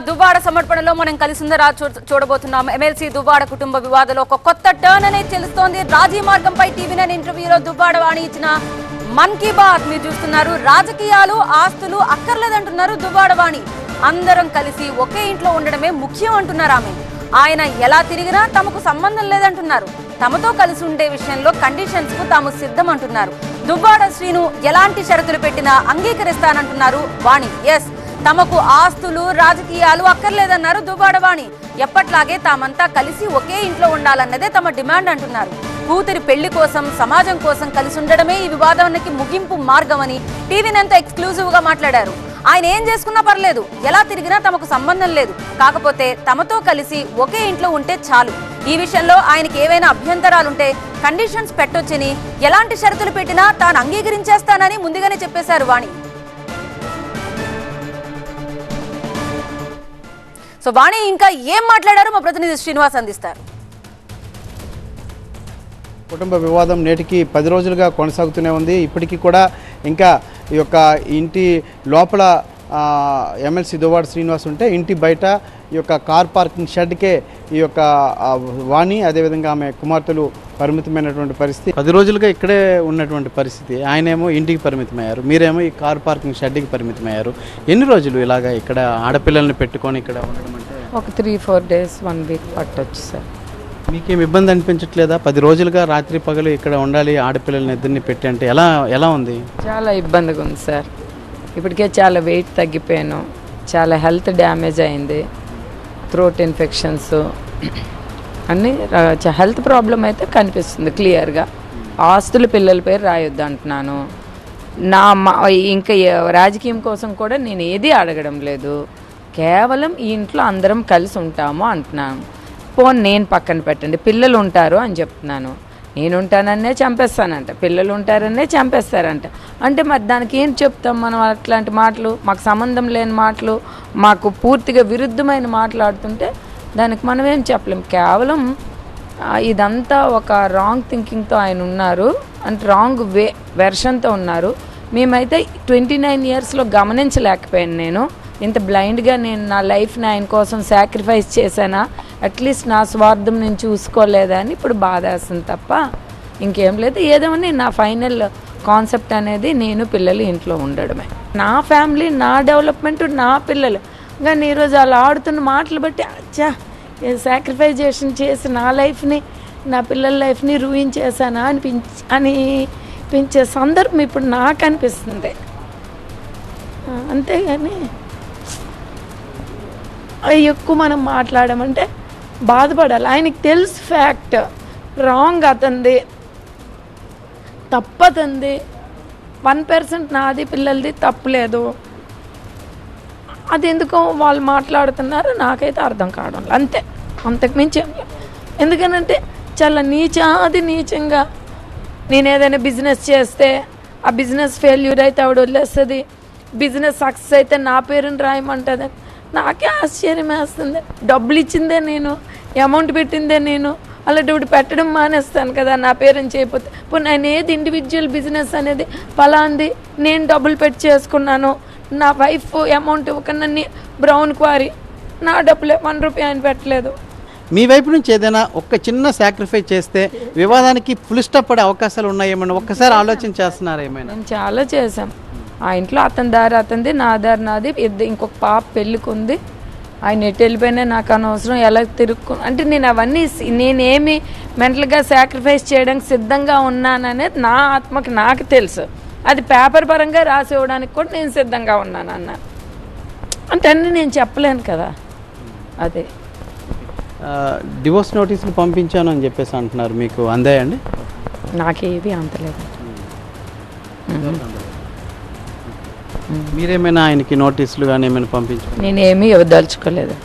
దువ్వాడ సమర్పణలో మనం కలిసిందరా చూడబోతున్నాం. ఎమ్మెల్సీ దువ్వాడ కుటుంబ వివాదంలో ఒక కొత్త టర్న్ అనేది తెలుస్తోంది. రాజీ మార్గంపై టీవీ9 ఇంటర్వ్యూలో దువ్వాడ వాణి ఇచ్చిన మన్ కీ బాత్ మీరు చూస్తున్నారు. రాజకీయాలు ఆస్తులు అక్కర్లేదంటున్నారు దువ్వాడ వాణి. అందరం కలిసి ఒకే ఇంట్లో ఉండడమే ముఖ్యం అంటున్నారు ఆమె. ఆయన ఎలా తిరిగినా తమకు సంబంధం లేదంటున్నారు. తమతో కలిసి ఉండే విషయంలో కండిషన్స్ కు తాము సిద్ధం అంటున్నారు. దువ్వాడ శ్రీను ఎలాంటి షరతులు పెట్టినా అంగీకరిస్తానంటున్నారు వాణి. ఎస్, తమకు ఆస్తులు రాజకీయాలు అక్కర్లేదన్నారు దువ్వాడ వాణి. ఎప్పట్లాగే తామంతా కలిసి ఒకే ఇంట్లో ఉండాలన్నదే తమ డిమాండ్ అంటున్నారు. కూతురి పెళ్లి కోసం సమాజం కోసం కలిసి ఉండడమే ఈ వివాదానికి ముగింపు మార్గమని టీవీ9తో ఎక్స్క్లూజివ్ గా మాట్లాడారు. ఆయన ఏం చేసుకున్నా పర్లేదు, ఎలా తిరిగినా తమకు సంబంధం లేదు, కాకపోతే తమతో కలిసి ఒకే ఇంట్లో ఉంటే చాలు. ఈ విషయంలో ఆయనకి ఏవైనా అభ్యంతరాలుంటే కండిషన్స్ పెట్టొచ్చని, ఎలాంటి షరతులు పెట్టినా తాను అంగీకరించేస్తానని ముందుగానే చెప్పేశారు వాణి. సో వాణి ఇంకా ఏం మాట్లాడారో మా ప్రతినిధి శ్రీనివాస్ అందిస్తారు. కుటుంబ వివాదం నేటికి 10 రోజులుగా కొనసాగుతూనే ఉంది. ఇప్పటికీ కూడా ఇంకా ఈ యొక్క ఇంటి లోపల ఎమ్మెల్సీ దువ్వాడ శ్రీనివాస్ ఉంటే ఇంటి బయట ఈ యొక్క కార్ పార్కింగ్ షెడ్కే ఈ యొక్క వాణి అదేవిధంగా ఆమె కుమార్తెలు పరిమితమైనటువంటి పరిస్థితి. 10 రోజులుగా ఇక్కడే ఉన్నటువంటి పరిస్థితి. ఆయనేమో ఇంటికి పరిమితమయ్యారు, మీరేమో ఈ కార్ పార్కింగ్ షెడ్కి పరిమితమయ్యారు. ఎన్ని రోజులు ఇలాగా ఇక్కడ ఆడపిల్లల్ని పెట్టుకొని ఇక్కడ ఉండడం అంటే? ఒక 3-4 డేస్ 1 వీక్ పట్టొచ్చు సార్. మీకేం ఇబ్బంది అనిపించట్లేదా? 10 రోజులుగా రాత్రి పగలు ఇక్కడ ఉండాలి ఆడపిల్లల్ని ఇద్దరిని పెట్టి అంటే ఎలా ఉంది? చాలా ఇబ్బందిగా ఉంది సార్. ఇప్పటికే చాలా వెయిట్ తగ్గిపోయాను, చాలా హెల్త్ డ్యామేజ్ అయింది, థ్రోట్ ఇన్ఫెక్షన్స్ అన్నీ హెల్త్ ప్రాబ్లం అయితే కనిపిస్తుంది క్లియర్గా. ఆస్తులు పిల్లల పేరు రాయొద్దు అంటున్నాను. ఇంకా రాజకీయం కోసం కూడా నేను ఏది అడగడం లేదు. కేవలం ఈ ఇంట్లో అందరం కలిసి ఉంటాము అంటున్నాను. పోన్ నేను పక్కన పెట్టండి, పిల్లలు ఉంటారు అని చెప్తున్నాను. నేను ఉంటానన్నే చంపేస్తానంట, పిల్లలు ఉంటారనే చంపేస్తారంట. అంటే మరి దానికి ఏం చెప్తాం మనం? అట్లాంటి మాటలు, మాకు సంబంధం లేని మాటలు, మాకు పూర్తిగా విరుద్ధమైన మాట్లాడుతుంటే దానికి మనం ఏం చెప్పలేం. కేవలం ఇదంతా ఒక రాంగ్ థింకింగ్తో ఆయన ఉన్నారు, అంటే రాంగ్ వెర్షన్తో ఉన్నారు. మేమైతే 29 ఇయర్స్లో గమనించలేకపోయాను. నేను ఇంత బ్లైండ్గా నేను నా లైఫ్ని ఆయన కోసం సాక్రిఫైస్ చేశానా, అట్లీస్ట్ నా స్వార్థం నేను చూసుకోలేదా అని ఇప్పుడు బాధేస్తుంది తప్ప ఇంకేం లేదు. ఏదేమని నా ఫైనల్ కాన్సెప్ట్ అనేది నేను పిల్లలు ఇంట్లో ఉండడమే, నా ఫ్యామిలీ, నా డెవలప్మెంట్, నా పిల్లలు. కానీ ఈరోజు అలా ఆడుతున్న మాటలు బట్టి అచ్చా సాక్రిఫైజేషన్ చేసి నా లైఫ్ని, నా పిల్లల లైఫ్ని రూయిన్ చేశానా అనిపించే సందర్భం ఇప్పుడు నాకు అనిపిస్తుంది. అంతేగాని ఎక్కువ మనం మాట్లాడమంటే బాధపడాలి. ఆయనకి తెలుసు ఫ్యాక్ట్, రాంగ్ అతంది, తప్పతంది, 1% నాది పిల్లలది తప్పులేదు. అది ఎందుకో వాళ్ళు మాట్లాడుతున్నారు, నాకైతే అర్థం కావడం అంతే, అంతకుమించి ఏం లేదు. ఎందుకనంటే చాలా నీచంగా నేను ఏదైనా బిజినెస్ చేస్తే ఆ బిజినెస్ ఫెయిల్యూర్ అయితే ఆవిడ వదిలేస్తుంది, బిజినెస్ సక్సెస్ అయితే నా పేరుని రాయమంటుంది. నాకే ఆశ్చర్యం వేస్తుంది. డబ్బులు ఇచ్చిందే నేను, అమౌంట్ పెట్టిందే నేను, అలాంటి ఇప్పుడు పెట్టడం మానేస్తాను కదా నా పేరుని చేయకపోతే. ఇప్పుడు నేను ఏది ఇండివిజువల్ బిజినెస్ అనేది ఫలాంది నేను డబ్బులు పెట్టి చేసుకున్నాను, నా వైఫ్ అమౌంట్ ఇవ్వకన్నా బ్రౌన్ క్వారీ, నా డబ్బులే 1 రూపాయి ఆయన పెట్టలేదు. మీ వైపు నుంచి ఏదైనా ఒక చిన్న సాక్రిఫైస్ చేస్తే వివాదానికి ఫుల్ స్టాప్ పడే అవకాశాలు ఉన్నాయేమన్నా ఒక్కసారి ఆలోచన చేస్తున్నారా ఏమైనా? నేను చాలా చేశాం. ఆ ఇంట్లో అతని దారి అతనిది, నా దారి నాది. ఇంకొక పాప పెళ్ళికి ఉంది, ఆయన ఎటు వెళ్ళిపోయినా నాకు అనవసరం, ఎలా అంటే నేను అవన్నీ నేనేమి మెంటల్గా సాక్రిఫైస్ చేయడానికి సిద్ధంగా ఉన్నాననేది నా ఆత్మకి నాకు తెలుసు. అది పేపర్ పరంగా రాసి ఇవ్వడానికి కూడా నేను సిద్ధంగా ఉన్నాను అన్న అంటే అన్నీ నేను చెప్పలేను కదా. అదే డివోర్స్ నోటీసులు పంపించాను అని చెప్పేసి అంటున్నారు, మీకు అందాయండి? నాకేవి అంతలేదు. మీరేమైనా ఆయనకి నోటీసులు కానీ ఏమైనా పంపించారు? నేనేమీ ఇవ్వదలుచుకోలేదు.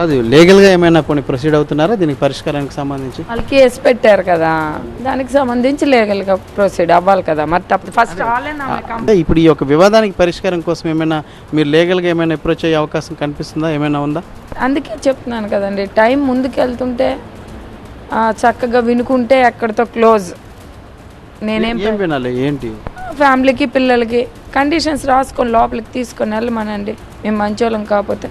అది లీగల్గా ఏమైనా కొన్ని ప్రొసీడ్ అవుతున్నారా దీనికి పరిష్కారానికి సంబంధించి? వాళ్ళు కేసు పెట్టారు కదా, దానికి సంబంధించి లీగల్గా ప్రొసీడ్ అవ్వాలి కదా. మరి తప్పదు ఫస్ట్ అంటే ఇప్పుడు ఈ యొక్క వివాదానికి పరిష్కారం కోసం ఏమైనా మీరు లీగల్గా ఏమైనా అప్రోచ్ అయ్యే అవకాశం కనిపిస్తుందా, ఏమైనా ఉందా? అందుకే చెప్తున్నాను కదండి, టైం ముందుకు వెళ్తుంటే చక్కగా వినుకుంటే ఎక్కడితో క్లోజ్. నేనేం వినాలి ఏంటి? ఫ్యామిలీకి పిల్లలకి కండిషన్స్ రాసుకొని లోపలికి తీసుకొని వెళ్ళమనండి. మేము మంచోళ్ళం కాకపోతే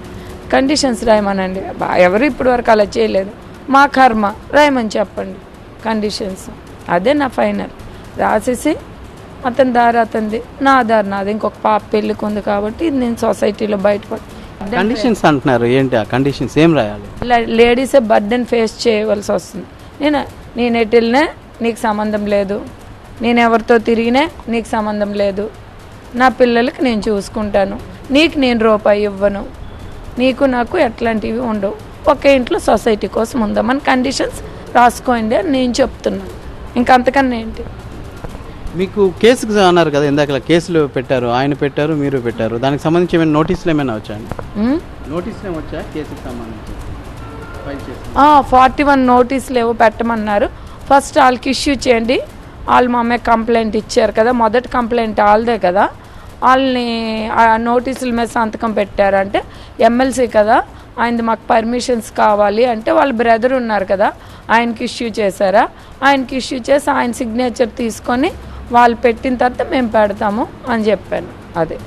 కండిషన్స్ రాయమనండి. ఎవరు ఇప్పటి వరకు అలా చేయలేదు. మా కర్మ రాయమని చెప్పండి కండిషన్స్. అదే నా ఫైనల్. రాసేసి అతని దారి అతనిది, నా దారి నాది. ఇంకొక పాప పెళ్ళికి ఉంది కాబట్టి నేను సొసైటీలో బయటపడి కండిషన్స్ అంటున్నారు, ఏంటి ఆ కండిషన్స్ ఏం రాయాలి? లేడీసే బర్డెన్ ఫేస్ చేయవలసి వస్తుంది. నేను ఎటు వెళ్ళినా నీకు సంబంధం లేదు, నేను ఎవరితో తిరిగినా నీకు సంబంధం లేదు, నా పిల్లలకి నేను చూసుకుంటాను, నీకు నేను రూపాయి ఇవ్వను, నీకు నాకు ఎట్లాంటివి ఉండవు, ఒకే ఇంట్లో సొసైటీ కోసం ఉందామని కండిషన్స్ రాసుకోండి అని నేను చెప్తున్నాను. ఇంకంతకన్నా ఏంటి? మీకు కేసుకు అన్నారు కదా, ఇందాక కేసులు పెట్టారు, ఆయన పెట్టారు, మీరు పెట్టారు. దానికి సంబంధించి ఏమైనా నోటీసులు ఏమైనా వచ్చాయండి? నోటీసులు ఏమి వచ్చాయా కేసుకు సంబంధించి? 41 నోటీసులు ఏవో పెట్టమన్నారు. ఫస్ట్ వాళ్ళకి ఇష్యూ చేయండి. వాళ్ళు మా అమ్మాయి కంప్లైంట్ ఇచ్చారు కదా, మొదటి కంప్లైంట్ వాళ్ళదే కదా, వాళ్ళని ఆ నోటీసుల మీద సంతకం పెట్టారంటే ఎమ్మెల్సీ కదా, ఆయనది మాకు పర్మిషన్స్ కావాలి అంటే వాళ్ళ బ్రదర్ ఉన్నారు కదా, ఆయనకి ఇష్యూ చేశారా? ఆయనకి ఇష్యూ చేసి ఆయన సిగ్నేచర్ తీసుకొని వాళ్ళు పెట్టిన తర్వాత మేము పెడతాము అని చెప్పాను. అదే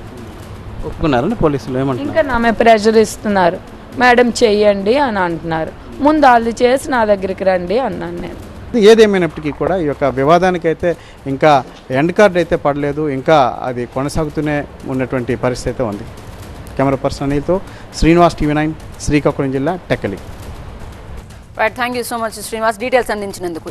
ఒప్పుకున్నారండి పోలీసులు? ఏమంటారు? ఇంకా నా మీద ప్రెషర్ ఇస్తున్నారు, మేడం చెయ్యండి అని అంటున్నారు. ముందు వాళ్ళు చేసి నా దగ్గరికి రండి అన్నాను నేను. ఏదేమైనప్పటికీ కూడా ఈ యొక్క వివాదానికి అయితే ఇంకా ఎండ్ కార్డ్ అయితే పడలేదు, ఇంకా అది కొనసాగుతూనే ఉన్నటువంటి పరిస్థితి అయితే ఉంది. కెమెరా పర్సన్ అనిల్తో శ్రీనివాస్, TV9, శ్రీకాకుళం జిల్లా, Tekkali. Thank you so much Srinivas, details అందించినందుకు.